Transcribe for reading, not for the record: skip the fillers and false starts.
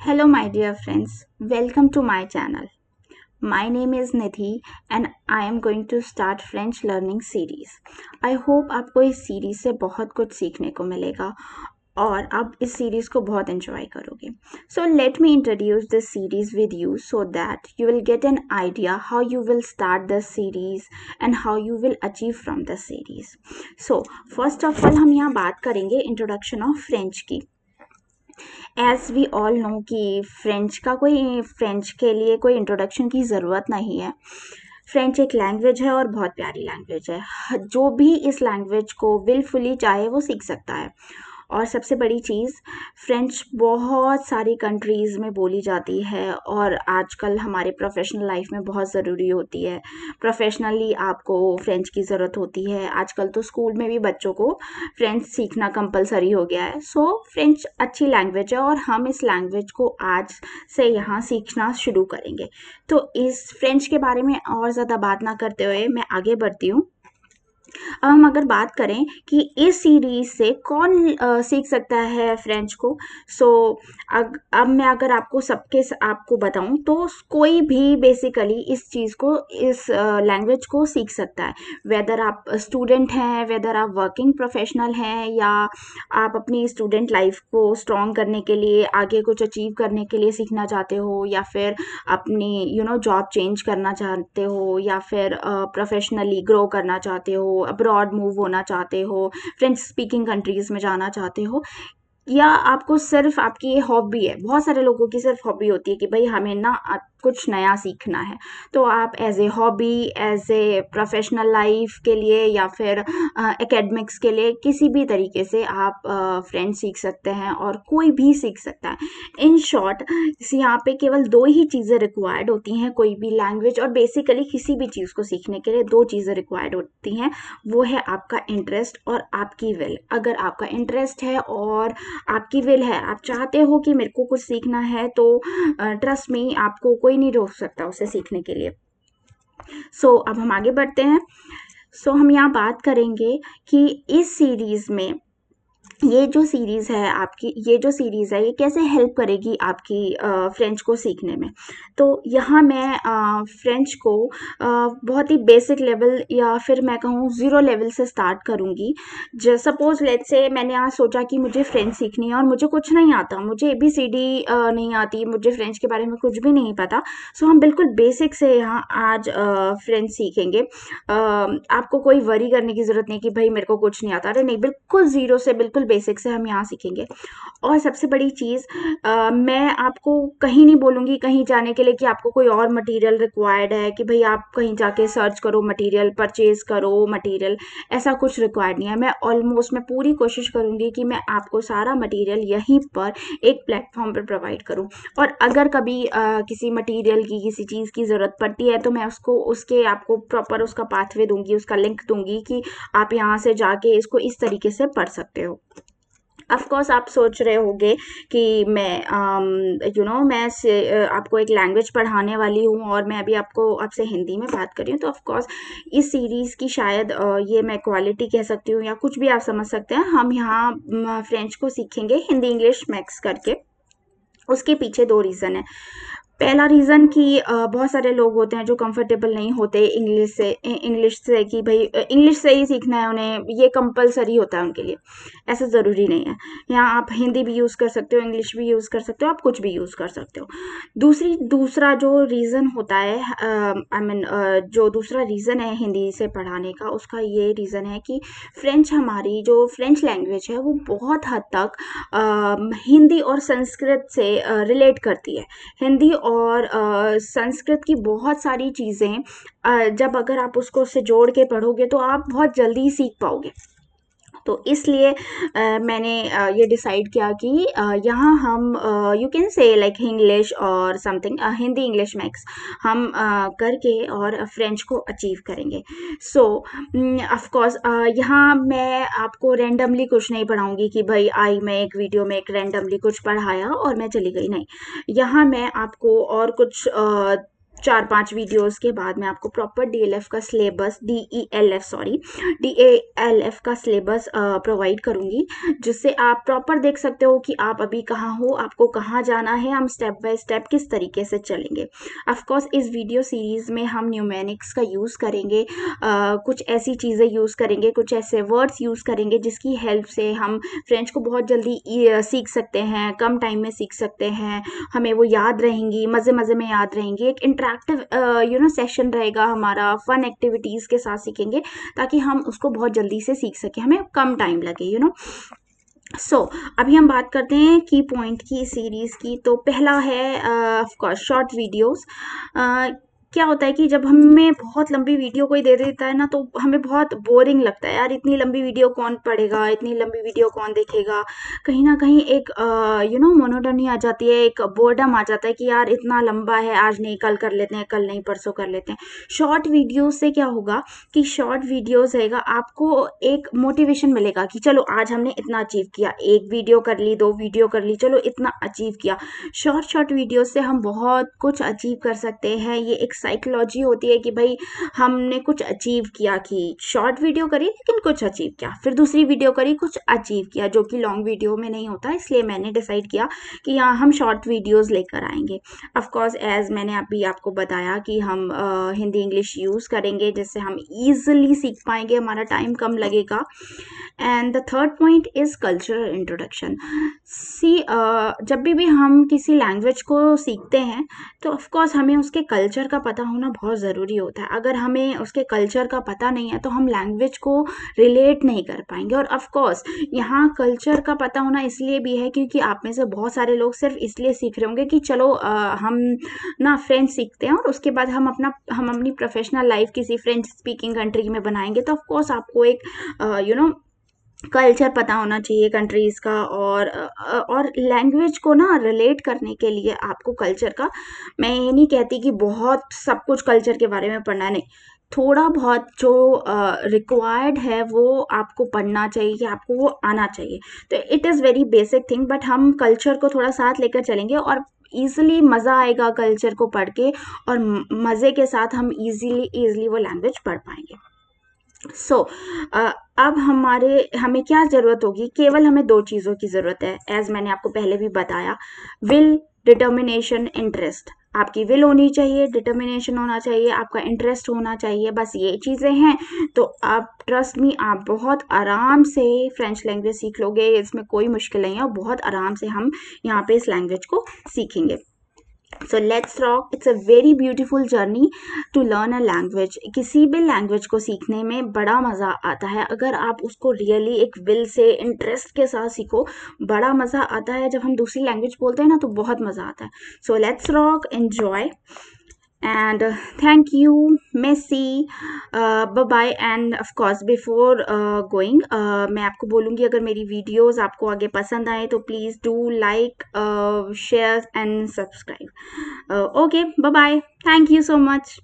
Hello, my dear friends. Welcome to my channel. My name is Nidhi and I am going to start French learning series. I hope आपको इस series से बहुत कुछ सीखने को मिलेगा और आप इस सीरीज को बहुत एंजॉय करोगे. So let me introduce this series with you so that you will get an idea how you will start the series and how you will achieve from the series. So first of all हम यहाँ बात करेंगे introduction of French की. As we all know कि French के लिए कोई introduction की ज़रूरत नहीं है. फ्रेंच एक लैंग्वेज है और बहुत प्यारी लैंग्वेज है. जो भी इस लैंग्वेज को विलफुली चाहे वो सीख सकता है. और सबसे बड़ी चीज़, फ्रेंच बहुत सारी कंट्रीज़ में बोली जाती है और आजकल हमारे प्रोफेशनल लाइफ में बहुत ज़रूरी होती है. प्रोफेशनली आपको फ्रेंच की ज़रूरत होती है. आजकल तो स्कूल में भी बच्चों को फ्रेंच सीखना कंपलसरी हो गया है. सो फ्रेंच अच्छी लैंग्वेज है और हम इस लैंग्वेज को आज से यहाँ सीखना शुरू करेंगे. तो इस फ्रेंच के बारे में और ज़्यादा बात ना करते हुए मैं आगे बढ़ती हूँ. अब हम अगर बात करें कि इस सीरीज से कौन सीख सकता है फ्रेंच को. सो अब मैं अगर आपको बताऊं तो कोई भी बेसिकली इस चीज़ को इस लैंग्वेज को सीख सकता है. वेदर आप स्टूडेंट हैं, वेदर आप वर्किंग प्रोफेशनल हैं, या आप अपनी स्टूडेंट लाइफ को स्ट्रॉन्ग करने के लिए, आगे कुछ अचीव करने के लिए सीखना चाहते हो, या फिर अपनी जॉब चेंज करना चाहते हो, या फिर प्रोफेशनली ग्रो करना चाहते हो, अब्रॉड मूव होना चाहते हो, फ्रेंच स्पीकिंग कंट्रीज़ में जाना चाहते हो, या आपको सिर्फ आपकी ये हॉबी है. बहुत सारे लोगों की सिर्फ हॉबी होती है कि भाई हमें ना कुछ नया सीखना है. तो आप as a hobby, as a professional life के लिए, या फिर एकेडमिक्स के लिए, किसी भी तरीके से आप फ्रेंच सीख सकते हैं और कोई भी सीख सकता है. इन शॉर्ट, यहाँ पे केवल दो ही चीज़ें रिक्वायर्ड होती हैं कोई भी लैंग्वेज, और बेसिकली किसी भी चीज़ को सीखने के लिए दो चीज़ें रिक्वायर्ड होती हैं. वो है आपका इंटरेस्ट और आपकी विल. अगर आपका इंटरेस्ट है और आपकी विल है, आप चाहते हो कि मेरे को कुछ सीखना है, तो ट्रस्ट मी, आपको कोई नहीं रोक सकता उसे सीखने के लिए. सो अब हम आगे बढ़ते हैं. सो हम यहाँ बात करेंगे कि इस सीरीज में ये जो सीरीज़ है ये कैसे हेल्प करेगी आपकी फ्रेंच को सीखने में. तो यहाँ मैं फ्रेंच को बहुत ही बेसिक लेवल, या फिर मैं कहूँ ज़ीरो लेवल से स्टार्ट करूँगी. सपोज लेट्स से मैंने आज सोचा कि मुझे फ्रेंच सीखनी है और मुझे कुछ नहीं आता, मुझे ABCD नहीं आती, मुझे फ्रेंच के बारे में कुछ भी नहीं पता. सो हम बिल्कुल बेसिक से यहाँ आज फ्रेंच सीखेंगे. आपको कोई वरी करने की ज़रूरत नहीं कि भाई मेरे को कुछ नहीं आता. अरे नहीं, बिल्कुल ज़ीरो से, बिल्कुल बेसिक से हम यहाँ सीखेंगे. और सबसे बड़ी चीज़, मैं आपको कहीं नहीं बोलूँगी कहीं जाने के लिए कि आपको कोई और मटेरियल रिक्वायर्ड है, कि भाई आप कहीं जाके सर्च करो मटेरियल, परचेज़ करो मटेरियल. ऐसा कुछ रिक्वायर्ड नहीं है. मैं पूरी कोशिश करूँगी कि मैं आपको सारा मटेरियल यहीं पर एक प्लेटफॉर्म पर प्रोवाइड करूँ. और अगर कभी किसी मटेरियल की, किसी चीज़ की ज़रूरत पड़ती है, तो मैं उसके आपको प्रॉपर उसका पाथवे दूंगी, उसका लिंक दूंगी कि आप यहाँ से जाके इसको इस तरीके से पढ़ सकते हो. ऑफ कोर्स आप सोच रहे होंगे कि मैं आपको एक लैंग्वेज पढ़ाने वाली हूँ और मैं अभी आपसे हिंदी में बात कर रही हूँ. तो ऑफ कोर्स इस सीरीज़ की शायद ये मैं क्वालिटी कह सकती हूँ, या कुछ भी आप समझ सकते हैं. हम यहाँ फ्रेंच को सीखेंगे हिंदी इंग्लिश मिक्स करके. उसके पीछे दो रीज़न है. पहला रीज़न कि बहुत सारे लोग होते हैं जो कंफर्टेबल नहीं होते इंग्लिश से कि भाई इंग्लिश से ही सीखना है उन्हें, ये कंपलसरी होता है उनके लिए. ऐसा ज़रूरी नहीं है. यहाँ आप हिंदी भी यूज़ कर सकते हो, इंग्लिश भी यूज़ कर सकते हो, आप कुछ भी यूज़ कर सकते हो. दूसरा जो रीज़न होता है, जो दूसरा रीज़न है हिंदी से पढ़ाने का, उसका ये रीज़न है कि हमारी जो फ्रेंच लैंग्वेज है वो बहुत हद तक हिंदी और संस्कृत से रिलेट करती है. हिंदी और संस्कृत की बहुत सारी चीज़ें जब अगर आप उससे जोड़ के पढ़ोगे तो आप बहुत जल्दी सीख पाओगे. तो इसलिए मैंने ये डिसाइड किया कि यहाँ हम you can say like English और समथिंग, हिंदी इंग्लिश मिक्स हम करके और फ्रेंच को अचीव करेंगे. सो ऑफ कोर्स यहाँ मैं आपको रैंडमली कुछ नहीं पढ़ाऊँगी कि भाई मैं एक वीडियो में एक रैंडमली कुछ पढ़ाया और मैं चली गई. नहीं, यहाँ मैं आपको और कुछ 4-5 वीडियोस के बाद मैं आपको प्रॉपर DLF का सिलेबस DELF का सिलेबस प्रोवाइड करूंगी, जिससे आप प्रॉपर देख सकते हो कि आप अभी कहाँ हो, आपको कहाँ जाना है, हम स्टेप बाय स्टेप किस तरीके से चलेंगे। ऑफ कोर्स इस वीडियो सीरीज में हम न्यूमेरिक्स का यूज़ करेंगे, कुछ ऐसी चीज़ें यूज़ करेंगे, कुछ ऐसे वर्ड्स यूज़ करेंगे जिसकी हेल्प से हम फ्रेंच को बहुत जल्दी सीख सकते हैं, कम टाइम में सीख सकते हैं, हमें वो याद रहेंगी, मज़े मज़े में याद रहेंगी। एक इंटरेक्टिव सेशन रहेगा हमारा, फन एक्टिविटीज़ के साथ सीखेंगे ताकि हम उसको बहुत जल्दी से सीख सकें, हमें कम टाइम लगे। सो अभी हम बात करते हैं की पॉइंट की सीरीज़ की। तो पहला है ऑफ कोर्स शॉर्ट वीडियोस। क्या होता है कि जब हमें बहुत लंबी वीडियो कोई दे देता है ना, तो हमें बहुत बोरिंग लगता है, यार इतनी लंबी वीडियो कौन पढ़ेगा, इतनी लंबी वीडियो कौन देखेगा। कहीं ना कहीं एक मोनोटोनी आ जाती है, एक बोर्डम आ जाता है कि यार इतना लंबा है, आज नहीं कल कर लेते हैं, कल नहीं परसों कर लेते हैं। शॉर्ट वीडियो से क्या होगा कि शॉर्ट वीडियोस रहेगा, आपको एक मोटिवेशन मिलेगा कि चलो आज हमने इतना अचीव किया, एक वीडियो कर ली, 2 वीडियो कर ली, चलो इतना अचीव किया। शॉर्ट वीडियो से हम बहुत कुछ अचीव कर सकते हैं। ये एक साइकोलॉजी होती है कि भाई हमने कुछ अचीव किया, कि शॉर्ट वीडियो करी लेकिन कुछ अचीव किया, फिर दूसरी वीडियो करी, कुछ अचीव किया, जो कि लॉन्ग वीडियो में नहीं होता। इसलिए मैंने डिसाइड किया कि यहाँ हम शॉर्ट वीडियोस लेकर आएंगे। ऑफ कोर्स एज मैंने अभी आपको बताया कि हम हिंदी इंग्लिश यूज़ करेंगे, जिससे हम ईजिली सीख पाएंगे, हमारा टाइम कम लगेगा। And the third point is cultural introduction. जब भी हम किसी लैंग्वेज को सीखते हैं तो ऑफ कोर्स हमें उसके कल्चर का पता होना बहुत ज़रूरी होता है। अगर हमें उसके कल्चर का पता नहीं है तो हम लैंग्वेज को रिलेट नहीं कर पाएंगे। और ऑफ कोर्स यहाँ कल्चर का पता होना इसलिए भी है क्योंकि आप में से बहुत सारे लोग सिर्फ इसलिए सीख रहे होंगे कि चलो हम ना फ्रेंच सीखते हैं और उसके बाद हम अपनी प्रोफेशनल लाइफ किसी फ्रेंच स्पीकिंग कंट्री में बनाएंगे। तो ऑफ कोर्स आपको एक कल्चर पता होना चाहिए कंट्रीज़ का। और लैंग्वेज को ना रिलेट करने के लिए आपको कल्चर का, मैं ये नहीं कहती कि बहुत सब कुछ कल्चर के बारे में पढ़ना, नहीं, थोड़ा बहुत जो रिक्वायर्ड है वो आपको पढ़ना चाहिए, कि आपको वो आना चाहिए। तो it is very basic thing, but हम कल्चर को थोड़ा साथ लेकर चलेंगे और ईजिली मज़ा आएगा कल्चर को पढ़ के, और मज़े के साथ हम ईजिली वो लैंग्वेज पढ़ पाएंगे। सो अब हमें क्या ज़रूरत होगी, केवल हमें 2 चीज़ों की ज़रूरत है, एज मैंने आपको पहले भी बताया। Will, determination, interest. आपकी विल होनी चाहिए, डिटर्मिनेशन होना चाहिए, आपका इंटरेस्ट होना चाहिए, बस ये चीज़ें हैं तो आप ट्रस्ट मी, आप बहुत आराम से फ्रेंच लैंग्वेज सीख लोगे। इसमें कोई मुश्किल नहीं है और बहुत आराम से हम यहाँ पे इस लैंग्वेज को सीखेंगे। So let's rock, it's a very beautiful journey to learn a language. किसी भी लैंग्वेज को सीखने में बड़ा मज़ा आता है अगर आप उसको रियली एक विल से, इंटरेस्ट के साथ सीखो। बड़ा मज़ा आता है जब हम दूसरी लैंग्वेज बोलते हैं ना, तो बहुत मज़ा आता है। सो let's rock, enjoy and thank you, Messi, bye bye। and of course before going, मैं आपको बोलूँगी अगर मेरी वीडियोस आपको आगे पसंद आए तो please do like, share and subscribe. Okay, bye bye, thank you so much.